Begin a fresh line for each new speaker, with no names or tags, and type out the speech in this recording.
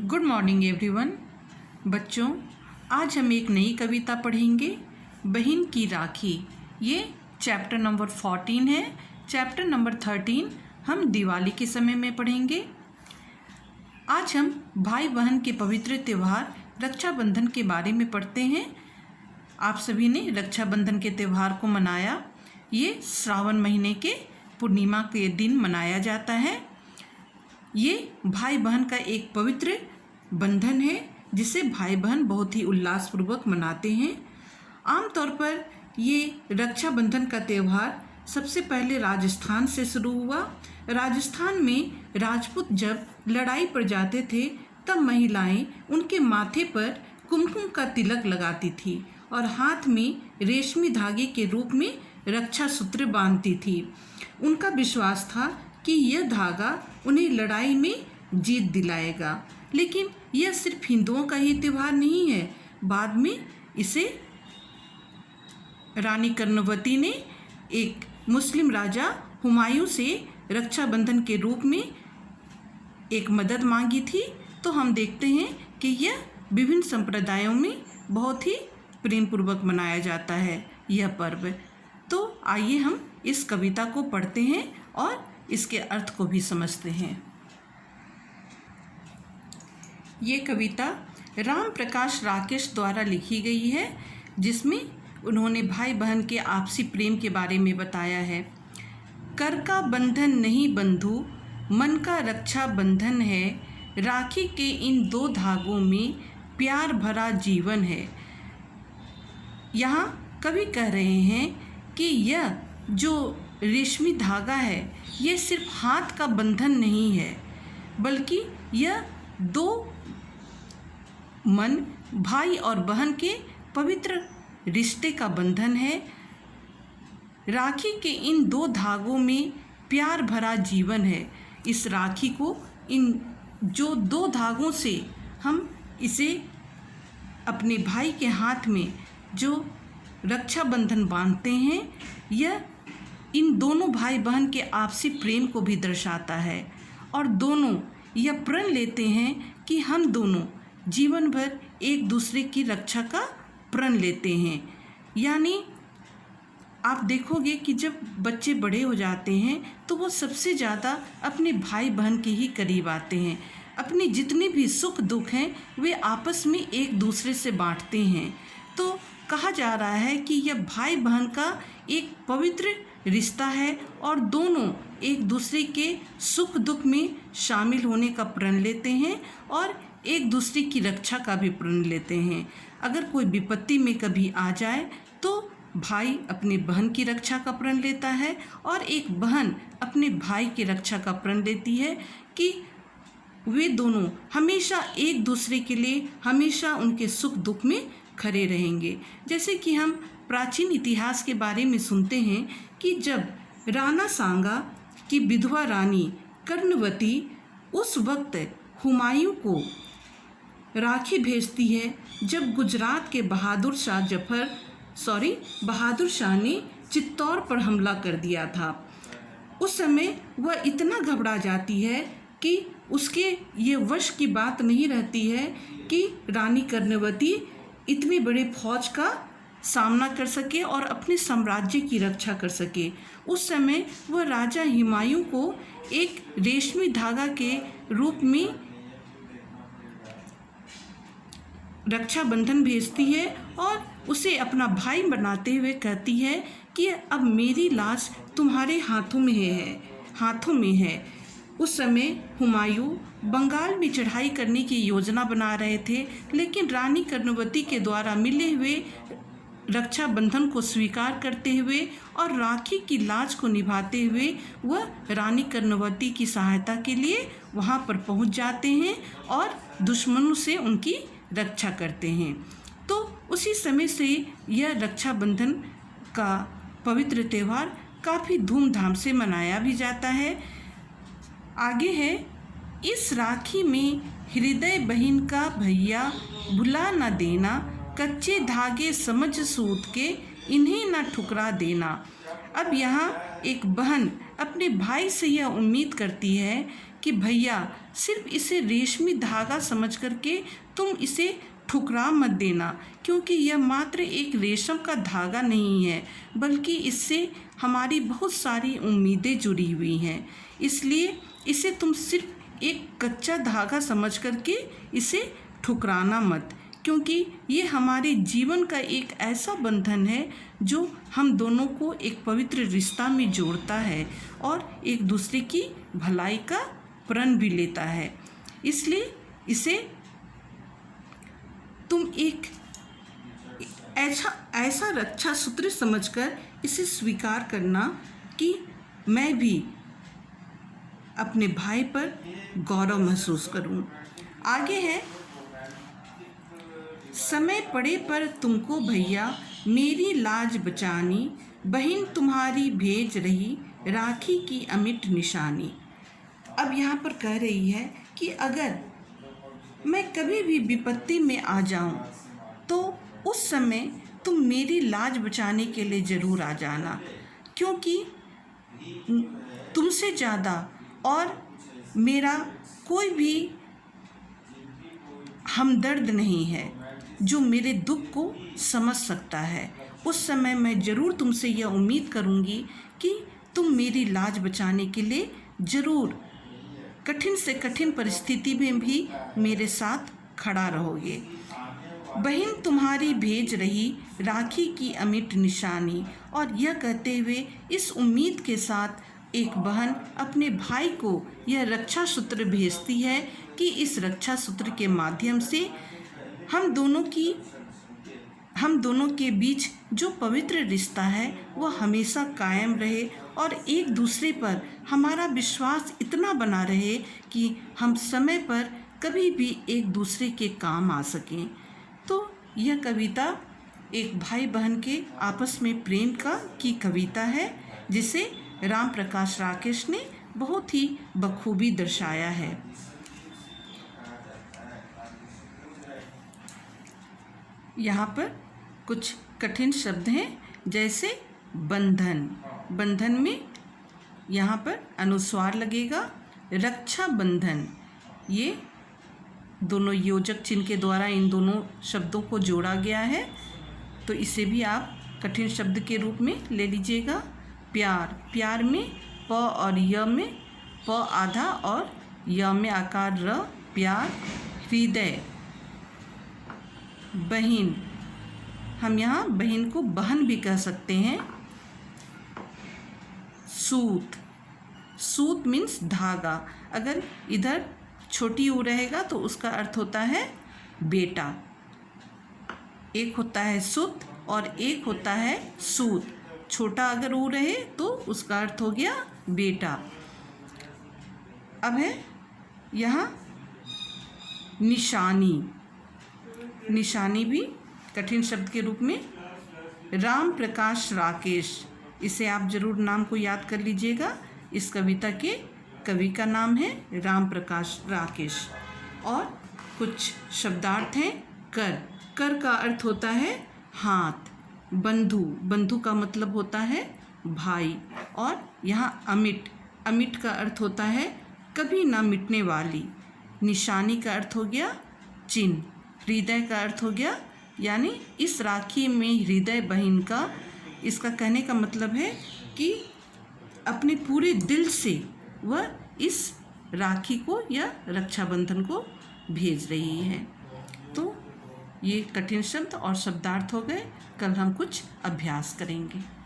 Good morning everyone. बच्चों, आज हम एक नई कविता पढ़ेंगे, बहन की राखी। ये चैप्टर नंबर 14 है। चैप्टर नंबर 13 हम दिवाली के समय में पढ़ेंगे। आज हम भाई बहन के पवित्र त्यौहार रक्षाबंधन के बारे में पढ़ते हैं। आप सभी ने रक्षाबंधन के त्यौहार को मनाया। ये श्रावण महीने के पूर्णिमा के दिन मनाया जाता है। ये भाई बहन का एक पवित्र बंधन है जिसे भाई बहन बहुत ही उल्लासपूर्वक मनाते हैं। आमतौर पर ये रक्षाबंधन का त्यौहार सबसे पहले राजस्थान से शुरू हुआ। राजस्थान में राजपूत जब लड़ाई पर जाते थे तब महिलाएं उनके माथे पर कुमकुम का तिलक लगाती थी और हाथ में रेशमी धागे के रूप में रक्षा सूत्र बांधती थी। उनका विश्वास था कि यह धागा उन्हें लड़ाई में जीत दिलाएगा। लेकिन यह सिर्फ हिंदुओं का ही त्यौहार नहीं है। बाद में इसे रानी कर्णवती ने एक मुस्लिम राजा हुमायूं से रक्षाबंधन के रूप में एक मदद मांगी थी। तो हम देखते हैं कि यह विभिन्न संप्रदायों में बहुत ही प्रेम पूर्वक मनाया जाता है यह पर्व। तो आइए हम इस कविता को पढ़ते हैं और इसके अर्थ को भी समझते हैं। ये कविता राम प्रकाश राकेश द्वारा लिखी गई है, जिसमें उन्होंने भाई बहन के आपसी प्रेम के बारे में बताया है। कर का बंधन नहीं बंधु, मन का रक्षा बंधन है। राखी के इन दो धागों में प्यार भरा जीवन है। यहाँ कवि कह रहे हैं कि यह जो रेशमी धागा है ये सिर्फ हाथ का बंधन नहीं है, बल्कि यह दो मन, भाई और बहन के पवित्र रिश्ते का बंधन है। राखी के इन दो धागों में प्यार भरा जीवन है। इस राखी को इन जो दो धागों से हम इसे अपने भाई के हाथ में जो रक्षाबंधन बांधते हैं, यह इन दोनों भाई बहन के आपसी प्रेम को भी दर्शाता है। और दोनों यह प्रण लेते हैं कि हम दोनों जीवन भर एक दूसरे की रक्षा का प्रण लेते हैं। यानी आप देखोगे कि जब बच्चे बड़े हो जाते हैं तो वो सबसे ज़्यादा अपने भाई बहन के ही करीब आते हैं। अपने जितने भी सुख दुख हैं वे आपस में एक दूसरे से बांटते हैं। तो कहा जा रहा है कि यह भाई बहन का एक पवित्र रिश्ता है और दोनों एक दूसरे के सुख दुख में शामिल होने का प्रण लेते हैं और एक दूसरे की रक्षा का भी प्रण लेते हैं। अगर कोई विपत्ति में कभी आ जाए तो भाई अपने बहन की रक्षा का प्रण लेता है और एक बहन अपने भाई की रक्षा का प्रण लेती है कि वे दोनों हमेशा एक दूसरे के लिए हमेशा उनके सुख दुख में खड़े रहेंगे। जैसे कि हम प्राचीन इतिहास के बारे में सुनते हैं कि जब राणा सांगा की विधवा रानी कर्णवती उस वक्त हुमायूं को राखी भेजती है जब गुजरात के बहादुर शाह ने चित्तौड़ पर हमला कर दिया था। उस समय वह इतना घबरा जाती है कि उसके ये वश की बात नहीं रहती है कि रानी कर्णवती इतने बड़े फौज का सामना कर सके और अपने साम्राज्य की रक्षा कर सके। उस समय वह राजा हुमायूं को एक रेशमी धागा के रूप में रक्षाबंधन भेजती है और उसे अपना भाई बनाते हुए कहती है कि अब मेरी लाश तुम्हारे हाथों में है। उस समय हुमायूं बंगाल में चढ़ाई करने की योजना बना रहे थे, लेकिन रानी कर्णवती के द्वारा मिले हुए रक्षाबंधन को स्वीकार करते हुए और राखी की लाज को निभाते हुए वह रानी कर्णवती की सहायता के लिए वहां पर पहुंच जाते हैं और दुश्मनों से उनकी रक्षा करते हैं। तो उसी समय से यह रक्षाबंधन का पवित्र त्यौहार काफ़ी धूमधाम से मनाया भी जाता है। आगे है, इस राखी में हृदय बहन का भैया भुला न देना, कच्चे धागे समझ सूत के इन्हें न ठुकरा देना। अब यहाँ एक बहन अपने भाई से यह उम्मीद करती है कि भैया सिर्फ इसे रेशमी धागा समझ करके तुम इसे ठुकरा मत देना, क्योंकि यह मात्र एक रेशम का धागा नहीं है, बल्कि इससे हमारी बहुत सारी उम्मीदें जुड़ी हुई हैं। इसलिए इसे तुम सिर्फ एक कच्चा धागा समझ करके इसे ठुकराना मत, क्योंकि ये हमारे जीवन का एक ऐसा बंधन है जो हम दोनों को एक पवित्र रिश्ता में जोड़ता है और एक दूसरे की भलाई का प्रण भी लेता है। इसलिए इसे तुम एक ऐसा रक्षा सूत्र समझकर इसे स्वीकार करना कि मैं भी अपने भाई पर गौरव महसूस करूं। आगे है, समय पड़े पर तुमको भैया मेरी लाज बचानी, बहन तुम्हारी भेज रही राखी की अमिट निशानी। अब यहाँ पर कह रही है कि अगर मैं कभी भी विपत्ति में आ जाऊं तो उस समय तुम मेरी लाज बचाने के लिए ज़रूर आ जाना, क्योंकि तुमसे ज़्यादा और मेरा कोई भी हमदर्द नहीं है जो मेरे दुख को समझ सकता है। उस समय मैं ज़रूर तुमसे यह उम्मीद करूँगी कि तुम मेरी लाज बचाने के लिए ज़रूर कठिन से कठिन परिस्थिति में भी मेरे साथ खड़ा रहोगे। बहन तुम्हारी भेज रही राखी की अमिट निशानी। और यह कहते हुए इस उम्मीद के साथ एक बहन अपने भाई को यह रक्षा सूत्र भेजती है कि इस रक्षा सूत्र के माध्यम से हम दोनों के बीच जो पवित्र रिश्ता है वह हमेशा कायम रहे और एक दूसरे पर हमारा विश्वास इतना बना रहे कि हम समय पर कभी भी एक दूसरे के काम आ सकें। तो यह कविता एक भाई बहन के आपस में प्रेम की कविता है, जिसे राम प्रकाश राकेश ने बहुत ही बखूबी दर्शाया है। यहाँ पर कुछ कठिन शब्द हैं, जैसे बंधन। बंधन में यहाँ पर अनुस्वार लगेगा। रक्षा बंधन, ये दोनों योजक चिन्ह के द्वारा इन दोनों शब्दों को जोड़ा गया है, तो इसे भी आप कठिन शब्द के रूप में ले लीजिएगा। प्यार, प्यार में प और य में प आधा और य में आकार र, प्यार। हृदय, बहन, हम यहाँ बहन को बहन भी कह सकते हैं। सूत, सूत मीन्स धागा। अगर इधर छोटी ऊ रहेगा तो उसका अर्थ होता है बेटा। एक होता है सुत और एक होता है सूत। छोटा अगर ऊ रहे तो उसका अर्थ हो गया बेटा। अब है यहाँ निशानी। निशानी भी कठिन शब्द के रूप में। राम प्रकाश राकेश, इसे आप जरूर नाम को याद कर लीजिएगा। इस कविता के कवि का नाम है राम प्रकाश राकेश। और कुछ शब्दार्थ हैं। कर, कर का अर्थ होता है हाथ। बंधु, बंधु का मतलब होता है भाई। और यहाँ अमिट, अमिट का अर्थ होता है कभी ना मिटने वाली। निशानी का अर्थ हो गया चिन्ह। हृदय का अर्थ हो गया, यानी इस राखी में हृदय बहन का, इसका कहने का मतलब है कि अपने पूरे दिल से वह इस राखी को या रक्षाबंधन को भेज रही है। तो ये कठिन शब्द और शब्दार्थ हो गए। कल हम कुछ अभ्यास करेंगे।